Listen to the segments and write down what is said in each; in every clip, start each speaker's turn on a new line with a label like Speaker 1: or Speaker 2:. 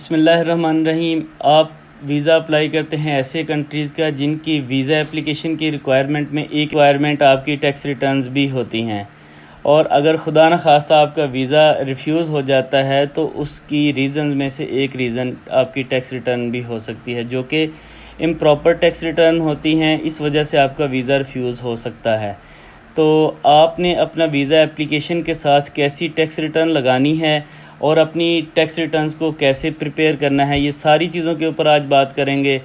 Speaker 1: बिस्मिल्लाहिर्रहमानिर्रहीम। आप visa apply करते हैं ऐसे कंट्रीज़ का जिनकी वीज़ा एप्लीकेशन की रिक्वायरमेंट में एक रिक्वायरमेंट आपकी टैक्स रिटर्न्स भी होती हैं, और अगर खुदा न खास्ता आपका वीज़ा रिफ्यूज़ हो जाता है तो उसकी रीज़न में से एक रीज़न आपकी टैक्स रिटर्न भी हो सकती है, जो कि इम्प्रॉपर टैक्स रिटर्न होती हैं। इस वजह से आपका वीज़ा रिफ्यूज़ हो सकता है। तो आपने अपना वीज़ा एप्लीकेशन के साथ कैसी टैक्स रिटर्न लगानी है और अपनी टैक्स रिटर्न्स को कैसे प्रिपेयर करना है, ये सारी चीज़ों के ऊपर आज बात करेंगे।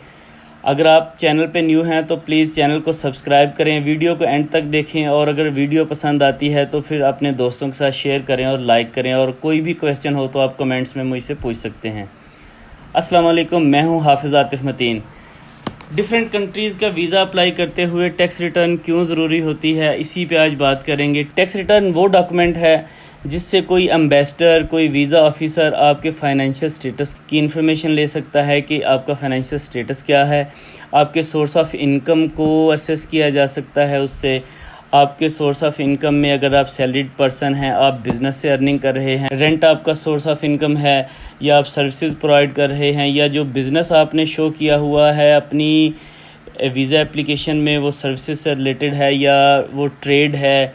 Speaker 1: अगर आप चैनल पे न्यू हैं तो प्लीज़ चैनल को सब्सक्राइब करें, वीडियो को एंड तक देखें, और अगर वीडियो पसंद आती है तो फिर अपने दोस्तों के साथ शेयर करें और लाइक करें। और कोई भी क्वेश्चन हो तो आप कमेंट्स में मुझसे पूछ सकते हैं। अस्सलाम वालेकुम, मैं हूँ हाफिज़ आतिफ़ मतीन। डिफरेंट कंट्रीज़ का वीज़ा अप्लाई करते हुए टैक्स रिटर्न क्यों ज़रूरी होती है, इसी पे आज बात करेंगे। टैक्स रिटर्न वो डॉक्यूमेंट है जिससे कोई एम्बेसडर, कोई वीज़ा ऑफिसर आपके फाइनेंशियल स्टेटस की इंफॉर्मेशन ले सकता है कि आपका फाइनेंशियल स्टेटस क्या है। आपके सोर्स ऑफ इनकम को असेस किया जा सकता है उससे। आपके सोर्स ऑफ इनकम में अगर आप सैलरीड पर्सन हैं, आप बिज़नेस से अर्निंग कर रहे हैं, रेंट आपका सोर्स ऑफ इनकम है, या आप सर्विसेज प्रोवाइड कर रहे हैं, या जो बिज़नेस आपने शो किया हुआ है अपनी वीज़ा एप्लीकेशन में वो सर्विसेज से रिलेटेड है, या वो ट्रेड है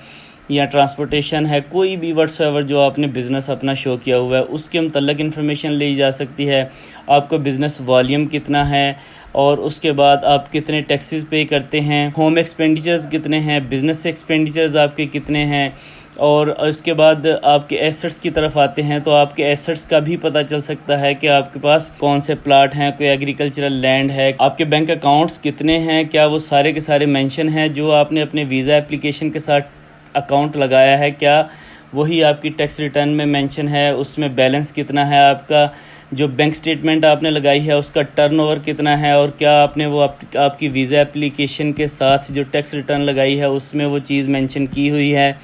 Speaker 1: या ट्रांसपोर्टेशन है, कोई भी व्हाट्सएवर जो आपने बिज़नेस अपना शो किया हुआ है उसके मतलब इन्फॉर्मेशन ली जा सकती है। आपका बिज़नेस वॉल्यूम कितना है, और उसके बाद आप कितने टैक्सेस पे करते हैं, होम एक्सपेंडिचर्स कितने हैं, बिज़नेस एक्सपेंडिचर्स आपके कितने हैं, और उसके बाद आपके एसेट्स की तरफ आते हैं तो आपके एसेट्स का भी पता चल सकता है कि आपके पास कौन से प्लाट हैं, कोई एग्रीकल्चरल लैंड है, आपके बैंक अकाउंट्स कितने हैं, क्या वो सारे के सारे मेंशन हैं जो आपने अपने वीज़ा एप्लीकेशन के साथ अकाउंट लगाया है, क्या वही आपकी टैक्स रिटर्न में मेंशन है, उसमें बैलेंस कितना है, आपका जो बैंक स्टेटमेंट आपने लगाई है उसका टर्नओवर कितना है, और क्या आपने वो आपकी वीज़ा एप्लीकेशन के साथ जो टैक्स रिटर्न लगाई है उसमें वो चीज़ मेंशन की हुई है।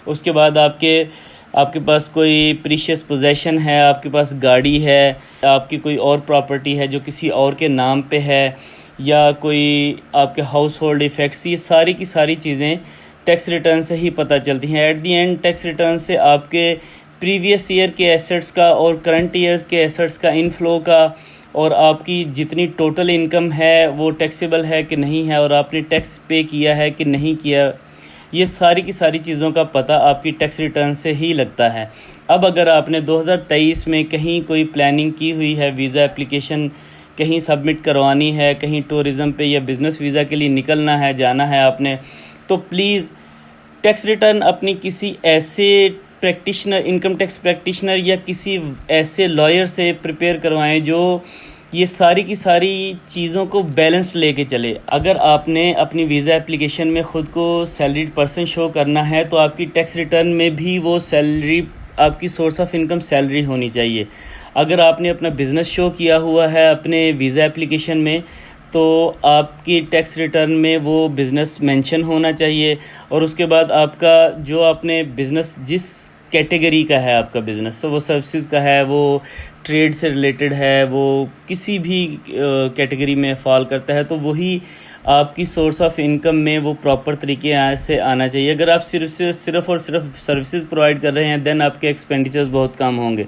Speaker 1: उसके बाद आपके पास कोई प्रीशियस पोजेशन है, आपके पास गाड़ी है, आपकी कोई और प्रॉपर्टी है जो किसी और के नाम पे है, या कोई आपके हाउस होल्ड इफ़ेक्ट्स, ये सारी की सारी चीज़ें टैक्स रिटर्न से ही पता चलती हैं। At the and tax return से आपके प्रीवियस ईयर के एसेट्स का और करंट ईयर्स के एसेट्स का इनफ्लो का, और आपकी जितनी टोटल इनकम है वो टैक्सेबल है कि नहीं है, और आपने टैक्स पे किया है कि नहीं किया, ये सारी की सारी चीज़ों का पता आपकी टैक्स रिटर्न से ही लगता है। अब अगर आपने 2023 में कहीं कोई प्लानिंग की हुई है, वीज़ा एप्लीकेशन कहीं सबमिट करवानी है, कहीं टूरिज़म पे या बिज़नेस वीज़ा के लिए निकलना है, जाना है आपने, तो प्लीज़ टैक्स रिटर्न अपनी किसी ऐसे प्रैक्टिशनर, इनकम टैक्स प्रैक्टिशनर या किसी ऐसे लॉयर से प्रिपेयर करवाएं जो ये सारी की सारी चीज़ों को बैलेंस लेके चले। अगर आपने अपनी वीज़ा एप्लीकेशन में ख़ुद को सैलरीड पर्सन शो करना है तो आपकी टैक्स रिटर्न में भी वो सैलरी, आपकी सोर्स ऑफ इनकम सैलरी होनी चाहिए। अगर आपने अपना बिज़नेस शो किया हुआ है अपने वीज़ा एप्लीकेशन में तो आपकी टैक्स रिटर्न में वो बिज़नेस मेंशन होना चाहिए। और उसके बाद आपका जो आपने बिज़नेस जिस कैटेगरी का है, आपका बिज़नेस तो वो सर्विसेज का है, वो ट्रेड से रिलेटेड है, वो किसी भी कैटेगरी में फॉल करता है, तो वही आपकी सोर्स ऑफ इनकम में वो प्रॉपर तरीके से आना चाहिए। अगर आप सिर्फ और सिर्फ सर्विसेज प्रोवाइड कर रहे हैं देन आपके एक्सपेंडिचर्स बहुत कम होंगे,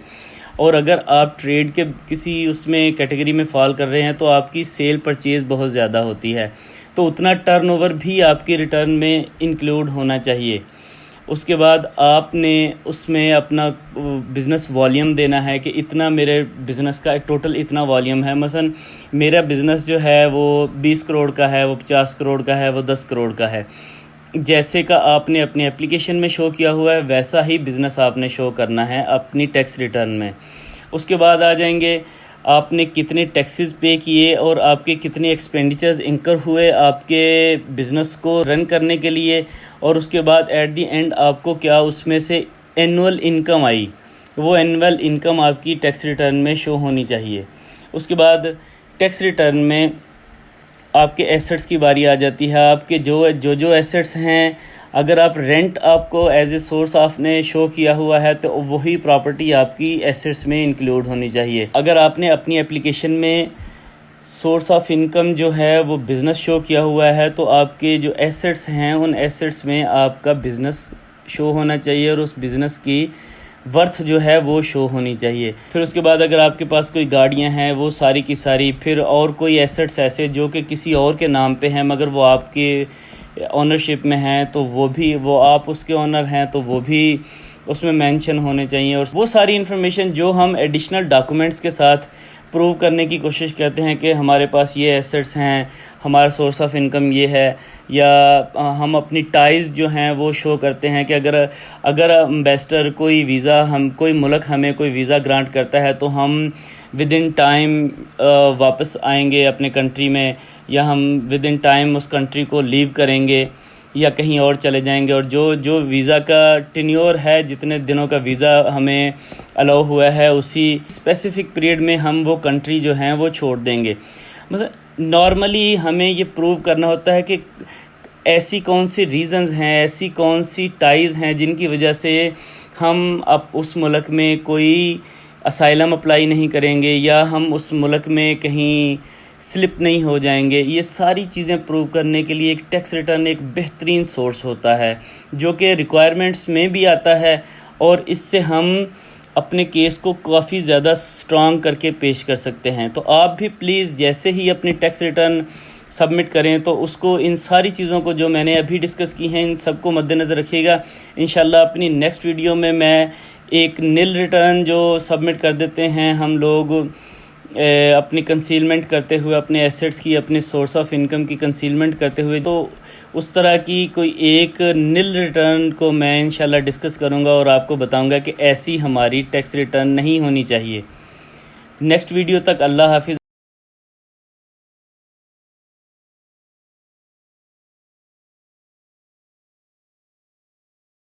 Speaker 1: और अगर आप ट्रेड के किसी उसमें कैटेगरी में फॉल कर रहे हैं तो आपकी सेल परचेज़ बहुत ज़्यादा होती है, तो उतना टर्नओवर भी आपकी रिटर्न में इंक्लूड होना चाहिए। उसके बाद आपने उसमें अपना बिज़नेस वॉल्यूम देना है कि इतना मेरे बिज़नेस का टोटल इतना वॉल्यूम है। मसलन मेरा बिज़नेस जो है वो 20 करोड़ का है, वो 50 करोड़ का है, वो 10 करोड़ का है, जैसे का आपने अपनी एप्लीकेशन में शो किया हुआ है वैसा ही बिज़नेस आपने शो करना है अपनी टैक्स रिटर्न में। उसके बाद आ जाएंगे आपने कितने टैक्सेस पे किए और आपके कितने एक्सपेंडिचर्स इंकर हुए आपके बिज़नेस को रन करने के लिए, और उसके बाद एट द एंड आपको क्या उसमें से एनुअल इनकम आई, वो एनुअल इनकम आपकी टैक्स रिटर्न में शो होनी चाहिए। उसके बाद टैक्स रिटर्न में आपके एसेट्स की बारी आ जाती है। आपके जो एसेट्स हैं, अगर आप रेंट आपको एज ए सोर्स आपने शो किया हुआ है तो वही प्रॉपर्टी आपकी एसेट्स में इंक्लूड होनी चाहिए। अगर आपने अपनी एप्लीकेशन में सोर्स ऑफ इनकम जो है वो बिज़नेस शो किया हुआ है तो आपके जो एसेट्स हैं उन एसेट्स में आपका बिज़नेस शो होना चाहिए, और उस बिज़नेस की वर्थ जो है वो शो होनी चाहिए। फिर उसके बाद अगर आपके पास कोई गाड़ियां हैं वो सारी की सारी, फिर और कोई एसेट्स ऐसे जो कि किसी और के नाम पे हैं मगर वो आपके ओनरशिप में हैं, तो वो आप उसके ओनर हैं तो वो भी उसमें मेंशन होने चाहिए। और वो सारी इन्फॉर्मेशन जो हम एडिशनल डॉक्यूमेंट्स के साथ प्रूव करने की कोशिश करते हैं कि हमारे पास ये एसेट्स हैं, हमारा सोर्स ऑफ इनकम ये है, या हम अपनी टाइज़ जो हैं वो शो करते हैं कि अगर इन्वेस्टर कोई मुल्क हमें कोई वीज़ा ग्रांट करता है तो हम विद इन टाइम वापस आएंगे अपने कंट्री में, या हम विद इन टाइम उस कंट्री को लीव करेंगे या कहीं और चले जाएंगे। और जो वीज़ा का टेन्योर है, जितने दिनों का वीज़ा हमें अलाउ हुआ है, उसी स्पेसिफिक पीरियड में हम वो कंट्री जो हैं वो छोड़ देंगे। मतलब नॉर्मली हमें ये प्रूव करना होता है कि ऐसी कौन सी रीज़न्स हैं, ऐसी कौन सी टाइज़ हैं जिनकी वजह से हम अब उस मुल्क में कोई असाइलम अप्लाई नहीं करेंगे या हम उस मुल्क में कहीं स्लिप नहीं हो जाएंगे। ये सारी चीज़ें प्रूव करने के लिए एक टैक्स रिटर्न एक बेहतरीन सोर्स होता है जो कि रिक्वायरमेंट्स में भी आता है, और इससे हम अपने केस को काफ़ी ज़्यादा स्ट्रॉन्ग करके पेश कर सकते हैं। तो आप भी प्लीज़ जैसे ही अपनी टैक्स रिटर्न सबमिट करें तो उसको इन सारी चीज़ों को जो मैंने अभी डिस्कस की हैं इन सबको मद्देनज़र रखिएगा। इंशाल्लाह अपनी नेक्स्ट वीडियो में मैं एक नील रिटर्न जो सबमिट कर देते हैं हम लोग अपनी कंसीलमेंट करते हुए, अपने एसेट्स की, अपने सोर्स ऑफ इनकम की कंसीलमेंट करते हुए, तो उस तरह की कोई एक नील रिटर्न को मैं इंशाल्लाह डिस्कस करूंगा और आपको बताऊंगा कि ऐसी हमारी टैक्स रिटर्न नहीं होनी चाहिए। नेक्स्ट वीडियो तक अल्लाह हाफिज़।